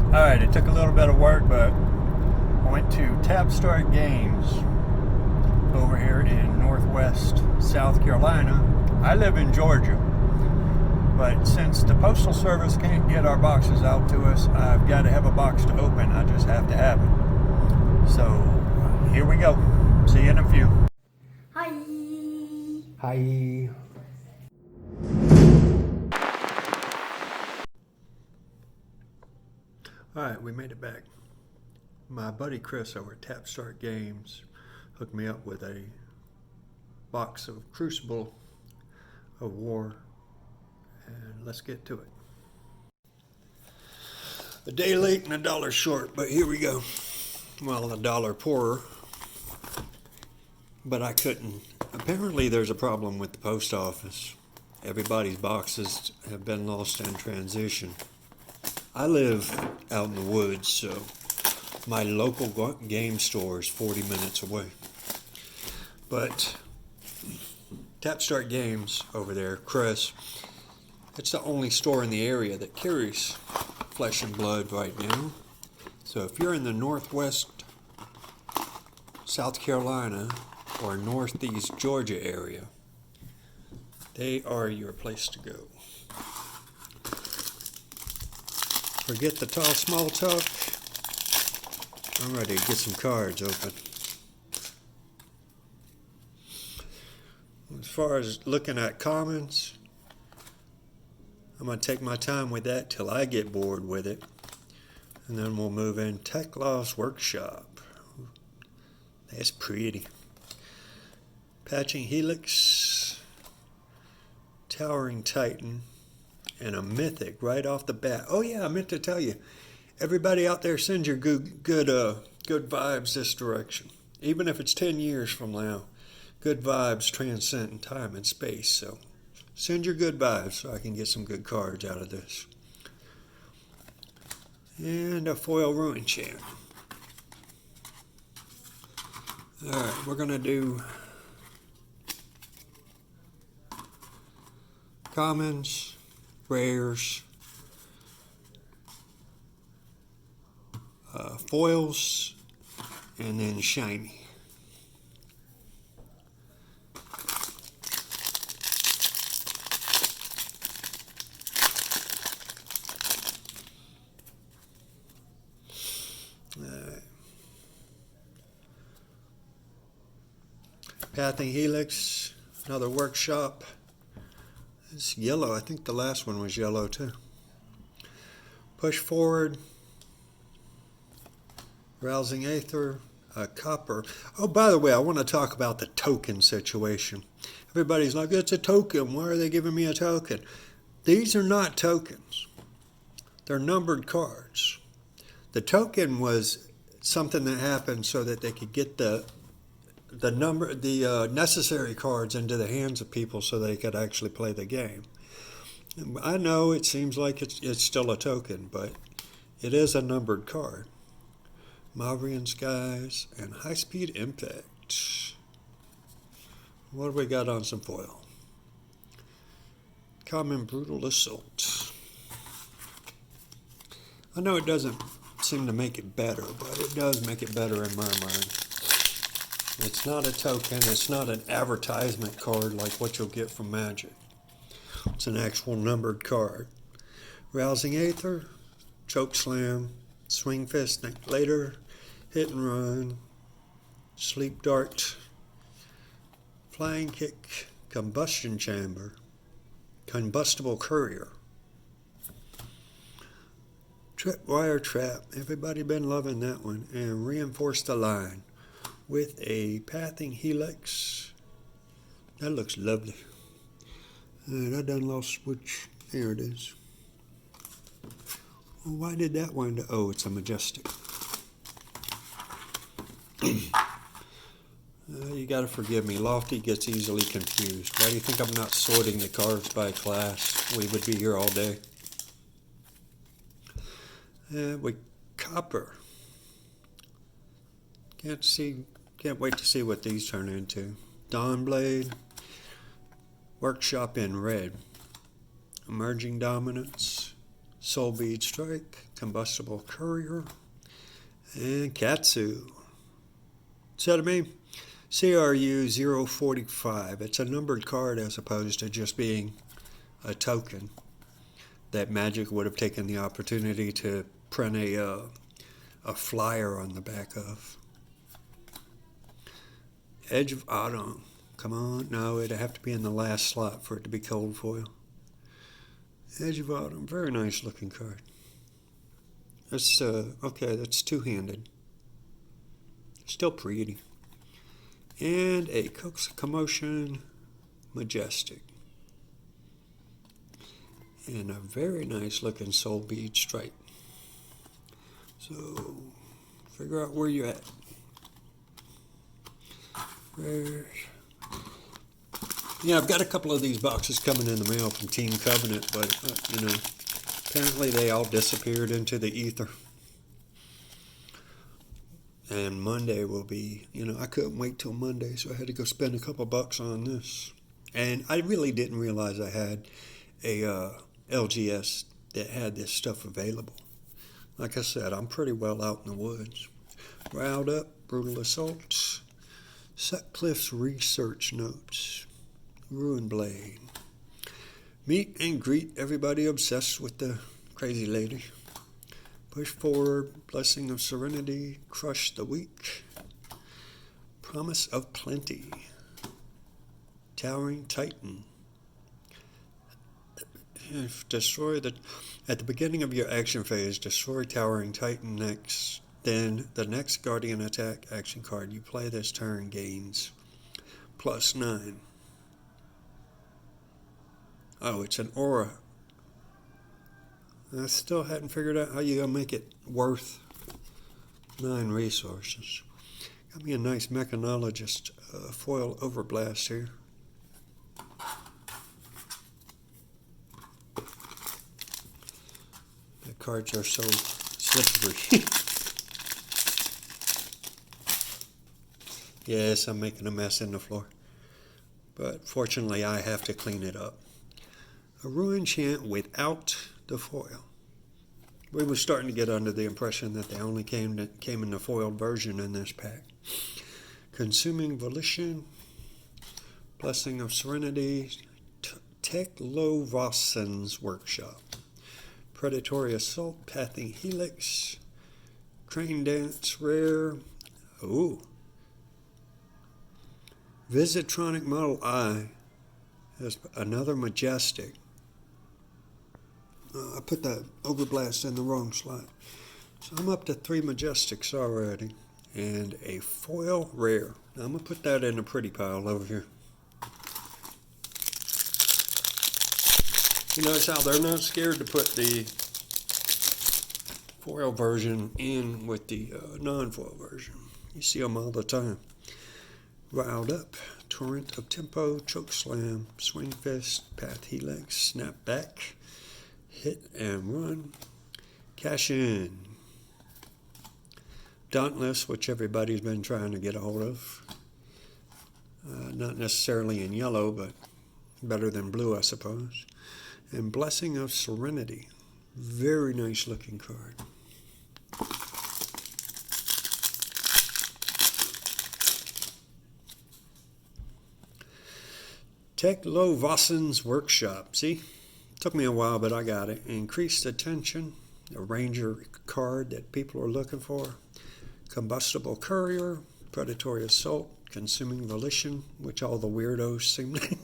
Alright, it took a little bit of work, but I went to TapStart Games over here in northwest South Carolina. I live in Georgia, but since the Postal Service can't get our boxes out to us, I've got to have a box to open. I just have to have it. So, here we go. See you in a few. Hi. Hi. Alright, we made it back. My buddy Chris over at TapStart Games hooked me up with a box of Crucible of War, and let's get to it. A day late and a dollar short, but here we go. Well, a dollar poorer, but I couldn't. Apparently there's a problem with the post office. Everybody's boxes have been lost in transition. I live out in the woods, so my local game store is 40 minutes away. But TapStart Games over there, Chris, it's the only store in the area that carries Flesh and Blood right now. So if you're in the northwest South Carolina or northeast Georgia area, they are your place to go. Forget the tall, small talk. I'm ready to get some cards open. As far as looking at commons, I'm going to take my time with that till I get bored with it. And then we'll move in. Tech Loss Workshop. That's pretty. Patching Helix. Towering Titan. And a mythic right off the bat. Oh yeah, I meant to tell you. Everybody out there, send your good vibes this direction. Even if it's 10 years from now. Good vibes transcend time and space. So send your good vibes so I can get some good cards out of this. And a foil Ruin Chant. Alright, we're going to do commons, rares, foils, and then shiny. Pathing Helix, another workshop. It's yellow. I think the last one was yellow too. Push Forward, Rousing Aether, Copper. Oh, by the way, I want to talk about the token situation. Everybody's like, it's a token. Why are they giving me a token? These are not tokens. They're numbered cards. The token was something that happened so that they could get the necessary cards into the hands of people so they could actually play the game. I know it seems like it's still a token, but it is a numbered card. Mavrian Skies and High Speed Impact. What do we got on some foil? Common Brutal Assault. I know it doesn't seem to make it better, but it does make it better in my mind. It's not a token, it's not an advertisement card like what you'll get from Magic. It's an actual numbered card. Rousing Aether, Choke Slam, Swing Fist, Think Later, Hit and Run, Sleep Dart, Flying Kick, Combustion Chamber, Combustible Courier, Tripwire Trap, everybody been loving that one, and Reinforce the Line with a Pathing Helix. That looks lovely. And I done lost switch. There it is. Well, why did that wind up? Oh, it's a Majestic. You gotta forgive me. Lofty gets easily confused. Why do you think I'm not sorting the cards by class? We would be here all day. With Copper. Can't wait to see what these turn into. Dawnblade. Workshop in red. Emerging Dominance. Soul Bead Strike, Combustible Courier, and Katsu. So to me, CRU 045. It's a numbered card as opposed to just being a token that Magic would have taken the opportunity to print a flyer on the back of. Edge of Autumn. Come on, no, it'd have to be in the last slot for it to be cold foil. Edge of Autumn, very nice looking card. That's okay, that's two-handed. Still pretty. And a Commotion Majestic. And a very nice looking Soul Bead Stripe. So, figure out where you're at. Yeah, I've got a couple of these boxes coming in the mail from Team Covenant, but, apparently they all disappeared into the ether. And Monday will be, I couldn't wait till Monday, so I had to go spend a couple bucks on this. And I really didn't realize I had a LGS that had this stuff available. Like I said, I'm pretty well out in the woods. Riled Up, Brutal Assaults, Sutcliffe's Research Notes, Ruin Blade. Meet and greet everybody obsessed with the crazy lady. Push Forward, Blessing of Serenity, Crush the Weak, Promise of Plenty, Towering Titan. At the beginning of your action phase, destroy Towering Titan next. Then the next Guardian attack action card you play this turn gains +9. Oh, it's an aura. I still hadn't figured out how you're going to make it worth 9 resources. Got me a nice Mechanologist foil overblast here. The cards are so slippery. Yes, I'm making a mess in the floor. But fortunately, I have to clean it up. A Ruin Chant without the foil. We were starting to get under the impression that they only came in the foiled version in this pack. Consuming Volition, Blessing of Serenity, Teklovossen's Workshop, Predatory Assault, Pathing Helix, Crane Dance Rare, Visitronic Model I has another Majestic. I put that Overblast in the wrong slot. So I'm up to 3 Majestics already. And a foil rare. Now I'm going to put that in a pretty pile over here. You notice how they're not scared to put the foil version in with the non-foil version. You see them all the time. Riled Up, Torrent of Tempo, Chokeslam, Swing Fist, Path Helix, Snap Back, Hit and Run, Cash In, Dauntless, which everybody's been trying to get a hold of. Not necessarily in yellow, but better than blue, I suppose. And Blessing of Serenity, very nice looking card. Teklovossen's Workshop. See? Took me a while, but I got it. Increased Attention, a Ranger card that people are looking for. Combustible Courier, Predatory Assault, Consuming Volition, which all the weirdos seem to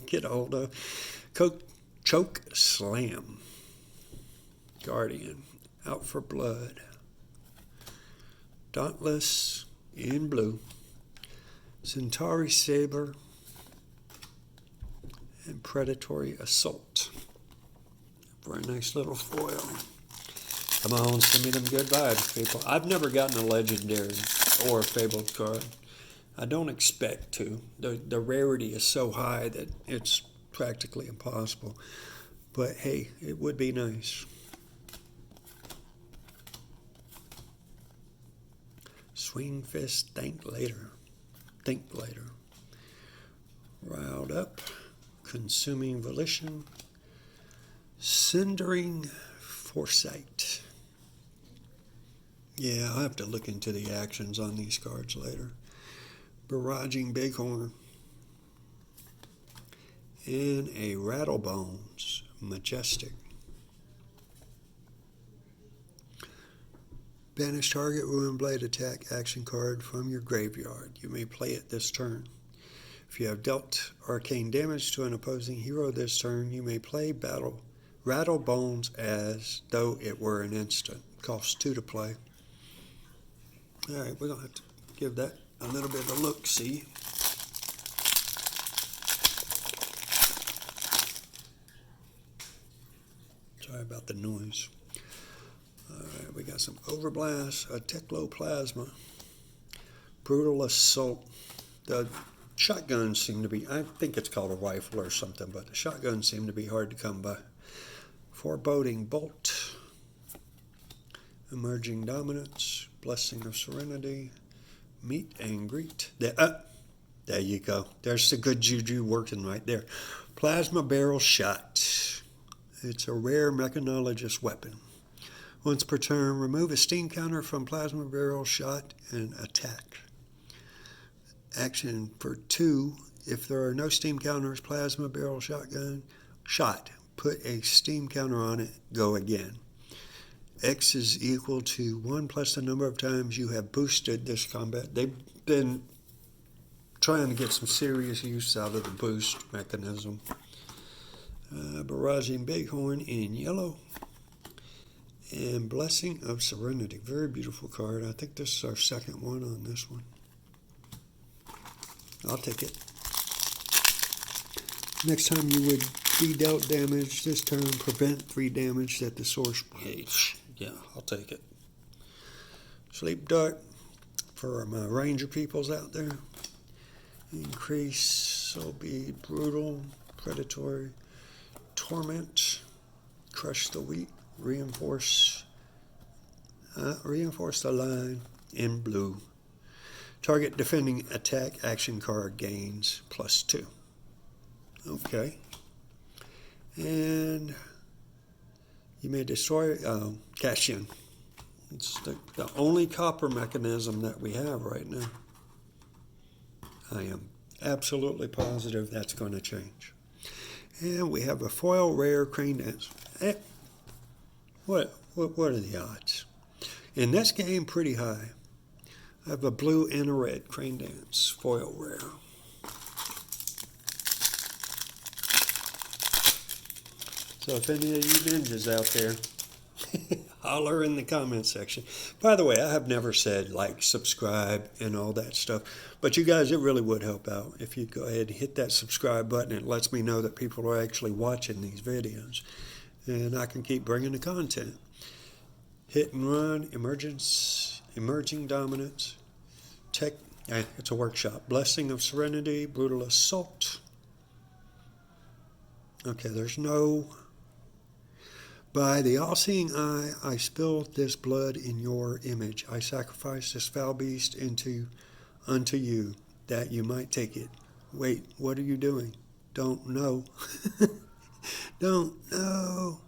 get a hold of. Choke Slam. Guardian, Out for Blood. Dauntless in blue. Centauri Saber. And Predatory Assault. Very nice little foil. Come on, send me them good vibes, people. I've never gotten a legendary or a fabled card. I don't expect to. The rarity is so high that it's practically impossible. But hey, it would be nice. Swing Fist, Think Later. Riled Up. Consuming Volition, Cindering Foresight. Yeah, I'll have to look into the actions on these cards later. Barraging Bighorn. And a Rattlebones Majestic. Banish target Ruin Blade attack action card from your graveyard. You may play it this turn. If you have dealt arcane damage to an opposing hero this turn, you may play Rattlebones as though it were an instant. Costs 2 to play. Alright, we're going to have to give that a little bit of a look-see. Sorry about the noise. Alright, we got some Overblast, a Tectoplasma, Brutal Assault. The shotguns seem to be, I think it's called a rifle or something, but the shotguns seem to be hard to come by. Foreboding Bolt, Emerging Dominance, Blessing of Serenity, Meet and Greet. There you go. There's the good juju working right there. Plasma Barrel Shot. It's a rare mechanologist weapon. Once per turn, remove a steam counter from Plasma Barrel Shot and attack. Action for 2. If there are no steam counters, Plasma Barrel Shot. Put a steam counter on it. Go again. X is equal to 1 plus the number of times you have boosted this combat. They've been trying to get some serious use out of the boost mechanism. Barraging Bighorn in yellow. And Blessing of Serenity. Very beautiful card. I think this is our second one on this one. I'll take it. Next time you would be dealt damage, this turn prevent 3 damage that the source. Yeah, I'll take it. Sleep Dart for my ranger peoples out there. Increase Soul Bead, Brutal, Predatory, Torment, Crush the Weak, Reinforce the line in blue. Target defending attack action card gains +2. Okay. And you may destroy, cash in. It's the only copper mechanism that we have right now. I am absolutely positive that's going to change. And we have a foil rare Crane Dance. What are the odds? In this game, pretty high. I have a blue and a red Crane Dance foil rare. So if any of you ninjas out there, holler in the comment section. By the way, I have never said like, subscribe, and all that stuff. But you guys, it really would help out if you go ahead and hit that subscribe button. It lets me know that people are actually watching these videos. And I can keep bringing the content. Hit and Run, Emerging Dominance, it's a workshop. Blessing of Serenity, Brutal Assault. Okay, there's no... By the all-seeing eye, I spilled this blood in your image. I sacrificed this foul beast unto you, that you might take it. Wait, what are you doing? Don't know. Don't know.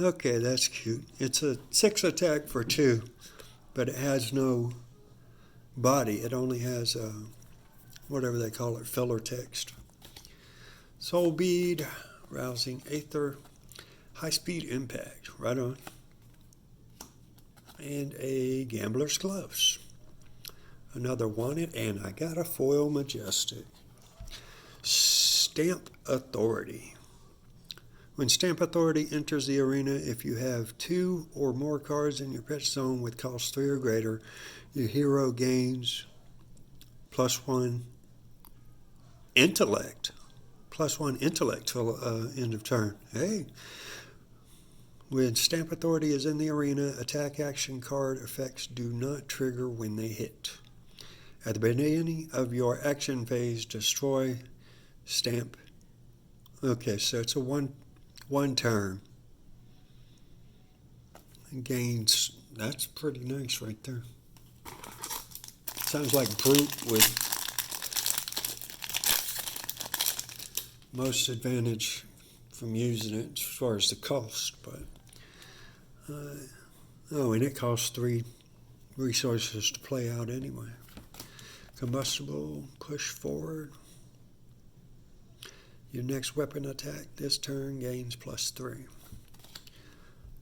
Okay, that's cute. It's a 6 attack for 2, but it has no body. It only has whatever they call it, filler text. Soul Bead, Rousing Aether, High Speed Impact, right on. And a Gambler's Gloves. Another Wanted, and I got a foil Majestic. Stamp Authority. When Stamp Authority enters the arena, if you have 2 or more cards in your pet zone with cost 3 or greater, your hero gains +1 intellect. +1 intellect till end of turn. Hey! When Stamp Authority is in the arena, attack action card effects do not trigger when they hit. At the beginning of your action phase, destroy Stamp. Okay, so it's a one turn. Gains, that's pretty nice right there. Sounds like Brute with most advantage from using it as far as the cost, but Oh, and it costs 3 resources to play out anyway. Combustible, push forward. Your next weapon attack this turn gains +3.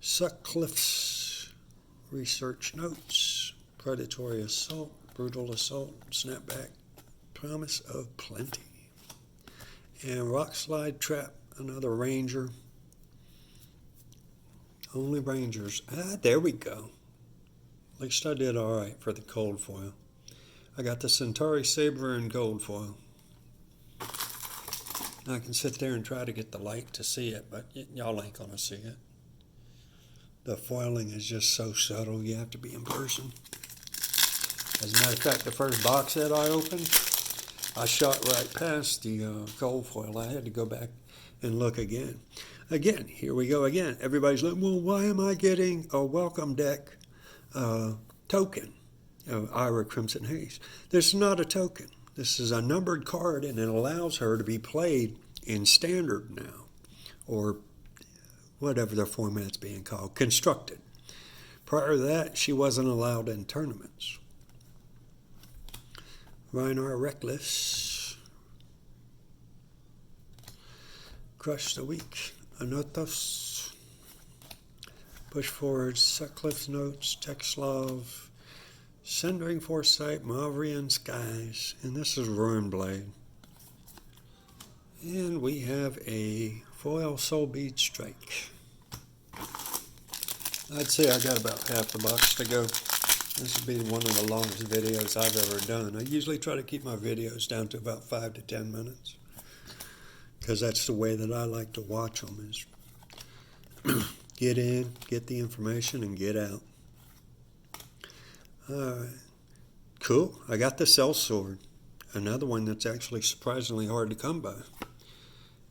Sutcliffe's research notes. Predatory assault, brutal assault, snapback, promise of plenty. And rock slide trap, another ranger. Only rangers. There we go. At least I did all right for the cold foil. I got the Centauri Saber in gold foil. I can sit there and try to get the light to see it, but y'all ain't gonna see it. The foiling is just so subtle, you have to be in person. As a matter of fact, the first box set I opened, I shot right past the gold foil. I had to go back and look again. Again, here we go again. Everybody's like, well, why am I getting a welcome deck token of Ira Crimson Haze? This is not a token. This is a numbered card, and it allows her to be played in standard now, or whatever the format's being called, constructed. Prior to that, she wasn't allowed in tournaments. Reinar Reckless. Crush the Weak. Anothos. Push Forward. Sutcliffe's Notes. Texlov. Sundering Foresight. Mavrian Skies. And this is Ruinblade. And we have a foil Soul Bead Strike. I'd say I got about half the box to go. This will be one of the longest videos I've ever done. I usually try to keep my videos down to about 5 to 10 minutes, because that's the way that I like to watch them, is get in, get the information, and get out. Alright, cool. I got the Cell Sword, another one that's actually surprisingly hard to come by.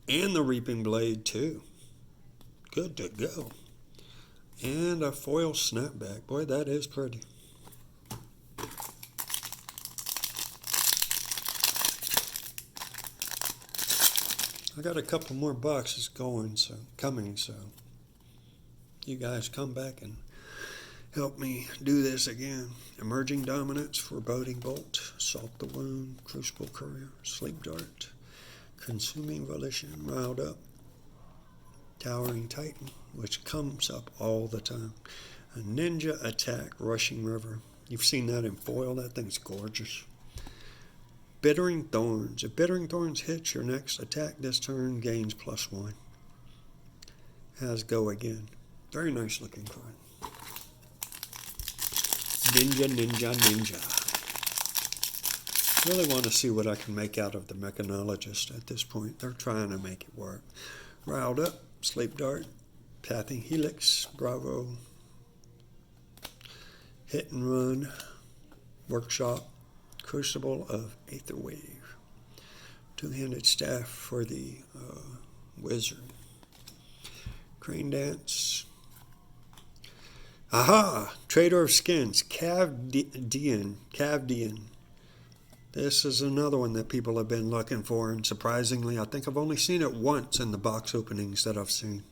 And the Reaping Blade too. Good to go. And a foil snapback. Boy, that is pretty. I got a couple more boxes coming, so you guys come back and help me do this again. Emerging Dominance, Foreboding Bolt, Salt the Wound, Crucible Courier, Sleep Dart, Consuming Volition, Riled Up, Towering Titan, which comes up all the time. A Ninja Attack, Rushing River. You've seen that in foil. That thing's gorgeous. Bittering Thorns. If Bittering Thorns hits your next attack this turn, gains +1. Has Go Again. Very nice looking card. Ninja, Ninja, Ninja. Really want to see what I can make out of the Mechanologist at this point. They're trying to make it work. Riled Up, Sleep Dart, Pathing Helix, Bravo, Hit and Run, Workshop, Crucible of Aetherwave, Two-Handed Staff for the Wizard, Crane Dance, aha! Trader of Skins, Cavdian. This is another one that people have been looking for, and surprisingly, I think I've only seen it once in the box openings that I've seen.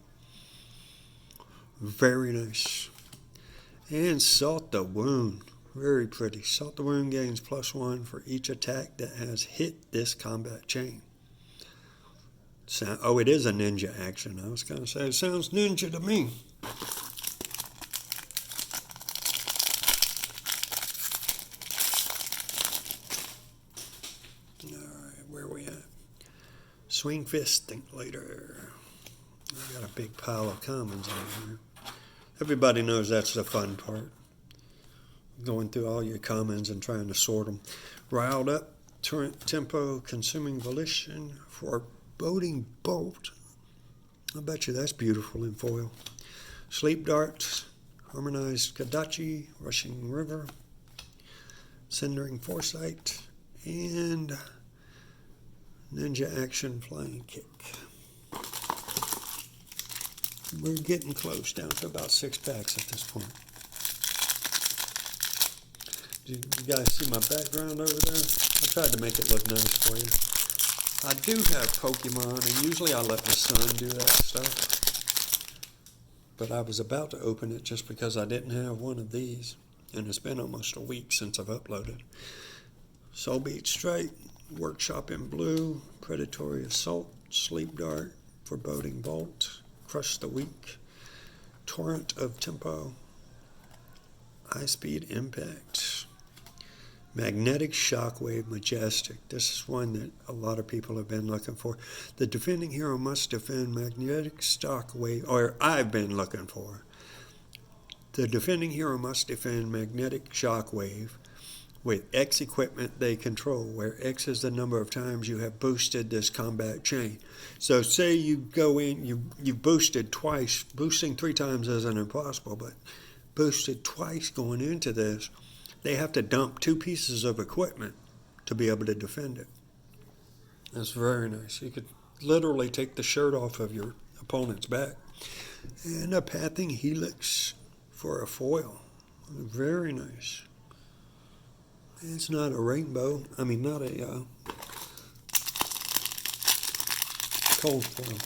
Very nice. And Salt the Wound. Very pretty. Salt the Wound gains +1 for each attack that has hit this combat chain. Oh, it is a ninja action. I was going to say, it sounds ninja to me. Alright, where are we at? Swing Fist, Think Later. I got a big pile of commons on here. Everybody knows that's the fun part. Going through all your commons and trying to sort them. Riled Up, Tempo, Consuming Volition, Foreboding Bolt. I bet you that's beautiful in foil. Sleep Dart, Harmonized Kadachi, Rushing River, Sundering Foresight, and Ninja Action Flying Kick. We're getting close, down to about 6 packs at this point. You guys see my background over there? I tried to make it look nice for you. I do have Pokemon, and usually I let my son do that stuff. but I was about to open it just because I didn't have one of these, and it's been almost a week since I've uploaded. Soul Beat Straight, Workshop in Blue, Predatory Assault, Sleep Dart, Foreboding Bolt, Crush the Weak, Torrent of Tempo, High Speed Impact, Magnetic Shockwave Majestic. This is one that a lot of people have been looking for. The defending hero must defend Magnetic Shockwave, or I've been looking for. The defending hero must defend Magnetic Shockwave with X equipment they control, where X is the number of times you have boosted this combat chain. So say you go in, you boosted twice. Boosting 3 times isn't impossible, but boosted twice going into this, they have to dump 2 pieces of equipment to be able to defend it. That's very nice. You could literally take the shirt off of your opponent's back. And a Pathing Helix for a foil. Very nice. It's not a rainbow. I mean, not a cold foil.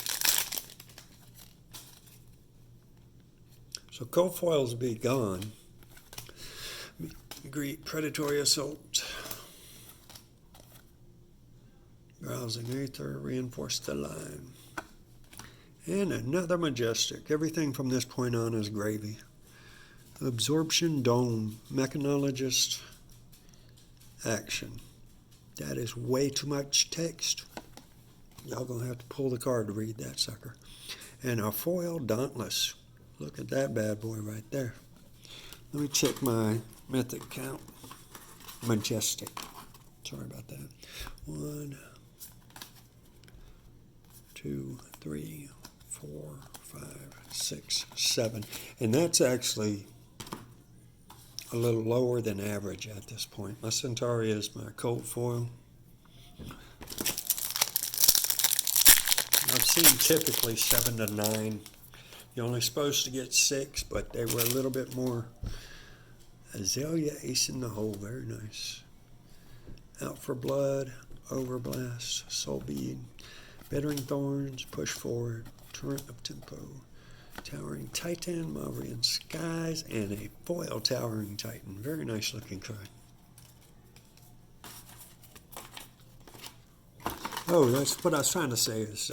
So cold foils be gone. Great Predatory Assault. Browsing Aether, Reinforce the Line. And another Majestic. Everything from this point on is gravy. Absorption Dome, Mechanologist Action. That is way too much text. Y'all gonna have to pull the card to read that sucker. And a foil Dauntless. Look at that bad boy right there. Let me check my mythic count. Majestic. Sorry about that. 1, 2, 3, 4, 5, 6, 7. And that's actually a little lower than average at this point. My Centauri is my cold foil. I've seen typically 7 to 9. You're only supposed to get 6, but they were a little bit more. Azalea Ace in the Hole, very nice. Out for Blood, Overblast, Soul Bead, Bettering Thorns, Push Forward, Torrent of Tempo, Towering Titan, Mavrian Skies, and a foil Towering Titan. Very nice looking card. Oh, that's what I was trying to say is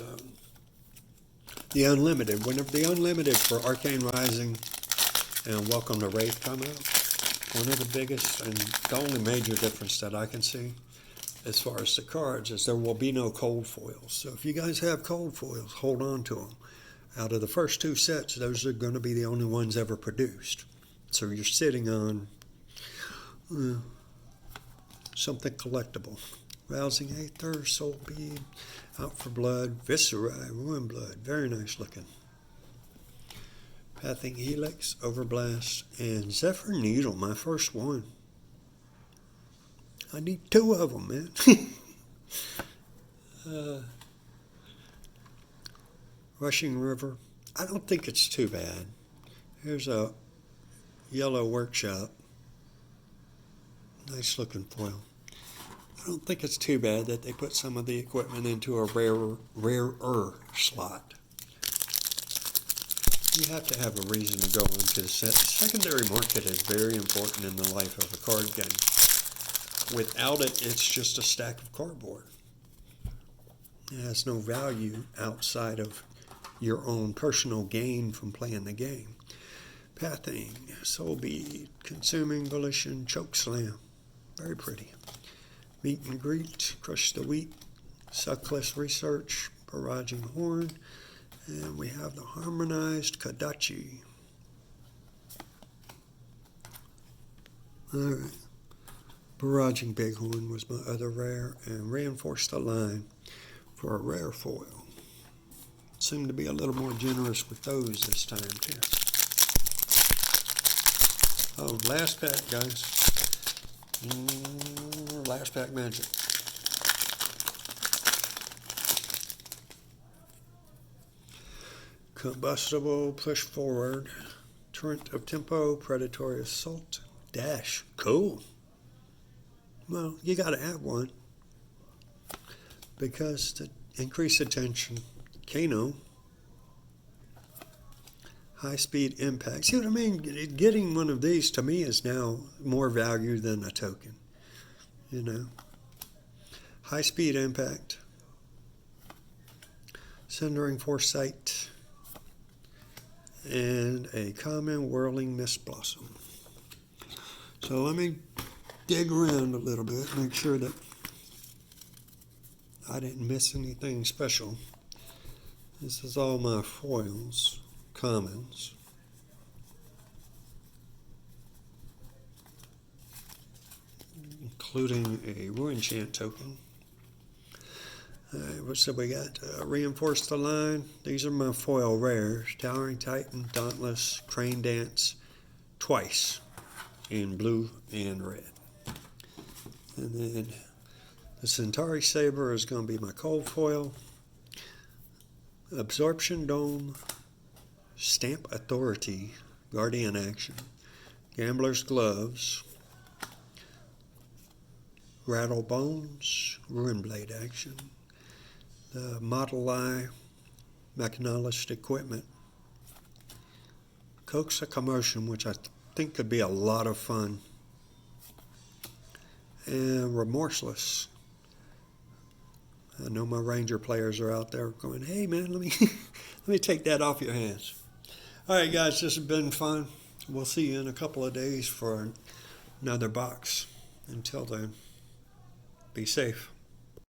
the Unlimited. Whenever the Unlimited for Arcane Rising and Welcome to Wraith come out, one of the biggest and the only major difference that I can see as far as the cards is there will be no cold foils. So if you guys have cold foils, hold on to them. Out of the first 2 sets, those are going to be the only ones ever produced. So you're sitting on something collectible. Rousing Aether, Soul Bead, Out for Blood, Visceri, Ruin Blood. Very nice looking. Pathing Helix, Overblast, and Zephyr Needle, my first one. I need 2 of them, man. Rushing River. I don't think it's too bad. Here's a yellow Workshop. Nice looking foil. I don't think it's too bad that they put some of the equipment into a rarer slot. You have to have a reason to go into the set. The secondary market is very important in the life of a card game. Without it, it's just a stack of cardboard. It has no value outside of your own personal gain from playing the game. Pathing, Soul Bead, Consuming Volition, Choke Slam. Very pretty. Meet and Greet, Crush the Weak, Suckless Research, Barraging Horn, and we have the Harmonized Kadachi. Alright. Barraging Bighorn was my other rare, and Reinforce the Line for a rare foil. Seemed to be a little more generous with those this time, too. Oh, last pack, guys. Last pack magic. Combustible, Push Forward, Torrent of Tempo, Predatory Assault, Dash. Cool. Well, you got to have one because to increase attention, Kano, High-speed impact. See what I mean? Getting one of these to me is now more value than a token. You know. High-speed impact. Centering foresight. And a common whirling mist blossom. So let me dig around a little bit, make sure that I didn't miss anything special. This is all my foils, commons. Including a Ruin Chant token. Alright, so we got Reinforce the Line. These are my foil rares. Towering Titan, Dauntless, Crane Dance, twice in blue and red. And then the Centauri Saber is going to be my cold foil. Absorption Dome, Stamp Authority, Guardian Action, Gambler's Gloves, Rattle Bones, Ruin Blade Action, the Model I Mechanologist Equipment, Coax a Commotion, which I think could be a lot of fun, and Remorseless. I know my Ranger players are out there going, hey man, let me take that off your hands. All right, guys, this has been fun. We'll see you in a couple of days for another box. Until then, be safe.